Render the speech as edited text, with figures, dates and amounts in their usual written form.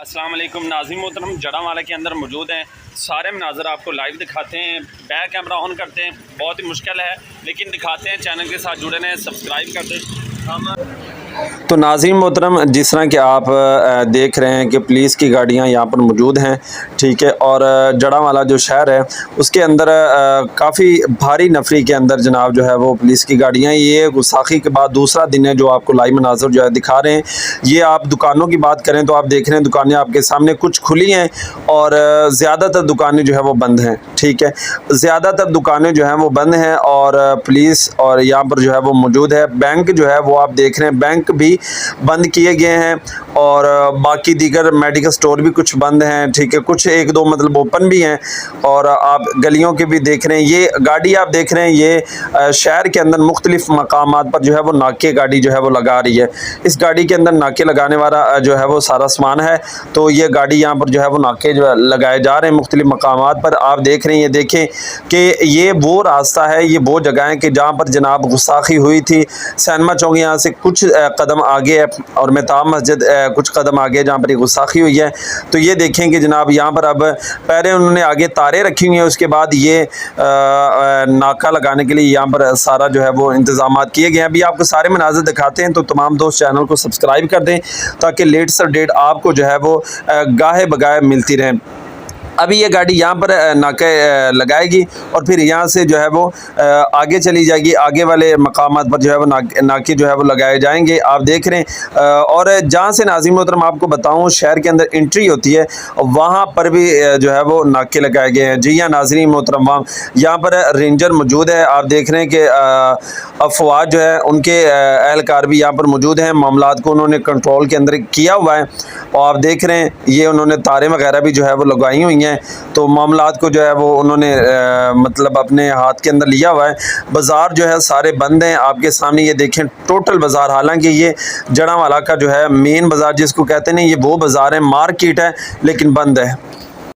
السلام علیکم ناظرین محترم، جڑاوالا کے اندر موجود ہیں. سارے مناظر آپ کو لائیو دکھاتے ہیں. بیک کیمرہ آن کرتے ہیں، بہت ہی مشکل ہے لیکن دکھاتے ہیں. چینل کے ساتھ جڑے رہیں، سبسکرائب کر دیں. تو ناظرین محترم، جس طرح کہ آپ دیکھ رہے ہیں کہ پولیس کی گاڑیاں یہاں پر موجود ہیں، ٹھیک ہے. اور جڑاوالا جو شہر ہے اس کے اندر کافی بھاری نفری کے اندر جناب جو ہے وہ پولیس کی گاڑیاں. یہ گستاخی کے بعد دوسرا دن ہے جو آپ کو لائیو مناظر جو ہے دکھا رہے ہیں. یہ آپ دکانوں کی بات کریں تو آپ دیکھ رہے ہیں دکانیں آپ کے سامنے کچھ کھلی ہیں اور زیادہ تر دکانیں جو ہے وہ بند ہیں، ٹھیک ہے. زیادہ تر دکانیں جو ہیں وہ بند ہیں اور پولیس اور یہاں پر جو ہے وہ موجود ہے. بینک جو ہے وہ آپ دیکھ رہے ہیں، بینک بھی بند کیے گئے ہیں اور باقی دیگر میڈیکل سٹور بھی کچھ بند ہیں، ٹھیک ہے. کچھ ایک دو مطلب اوپن بھی ہیں اور آپ گلیوں کے بھی دیکھ رہے ہیں. یہ گاڑی آپ دیکھ رہے ہیں، یہ شہر کے اندر مختلف مقامات پر جو ہے وہ ناکے گاڑی جو ہے وہ لگا رہی ہے. اس گاڑی کے اندر ناکے لگانے والا جو ہے وہ سارا سامان ہے. تو یہ گاڑی یہاں پر جو ہے وہ ناکے جو لگائے جا رہے ہیں مختلف مقامات پر. آپ دیکھ رہے ہیں، یہ دیکھیں کہ یہ وہ راستہ ہے، یہ وہ جگہ ہے کہ جہاں پر جناب گستاخی ہوئی تھی. سینما چوک یہاں سے کچھ قدم آگے ہے اور مہتاب مسجد کچھ قدم آگے جہاں پر یہ گستاخی ہوئی ہے. تو یہ دیکھیں کہ جناب یہاں پر اب پہلے انہوں نے آگے تاریں رکھی ہوئی ہیں، اس کے بعد یہ ناکہ لگانے کے لیے یہاں پر سارا جو ہے وہ انتظامات کیے گئے ہیں. ابھی آپ کو سارے مناظر دکھاتے ہیں، تو تمام دوست چینل کو سبسکرائب کر دیں تاکہ لیٹسٹ اپڈیٹ آپ کو جو ہے وہ گاہے بگاہے ملتی رہیں. ابھی یہ گاڑی یہاں پر ناکے لگائے گی اور پھر یہاں سے جو ہے وہ آگے چلی جائے گی. آگے والے مقامات پر جو ہے وہ ناکے جو ہے وہ لگائے جائیں گے. آپ دیکھ رہے ہیں اور جہاں سے ناظرین محترم آپ کو بتاؤں شہر کے اندر انٹری ہوتی ہے، وہاں پر بھی جو ہے وہ ناکے لگائے گئے ہیں. جی ہاں ناظرین محترم، یہاں پر رینجر موجود ہے. آپ دیکھ رہے ہیں کہ افواج جو ہے ان کے اہلکار بھی یہاں پر موجود ہیں. معاملات کو انہوں نے کنٹرول کے اندر کیا ہوا ہے اور آپ دیکھ رہے ہیں یہ انہوں نے تاریں وغیرہ بھی جو ہے وہ لگائی ہوئی ہیں. تو معاملات کو جو ہے وہ انہوں نے مطلب اپنے ہاتھ کے اندر لیا ہوا ہے. بازار جو ہے سارے بند ہیں. آپ کے سامنے یہ دیکھیں ٹوٹل بازار، حالانکہ یہ جڑاوالا کا جو ہے مین بازار جس کو کہتے ہیں، یہ وہ بازار ہے، مارکیٹ ہے لیکن بند ہے.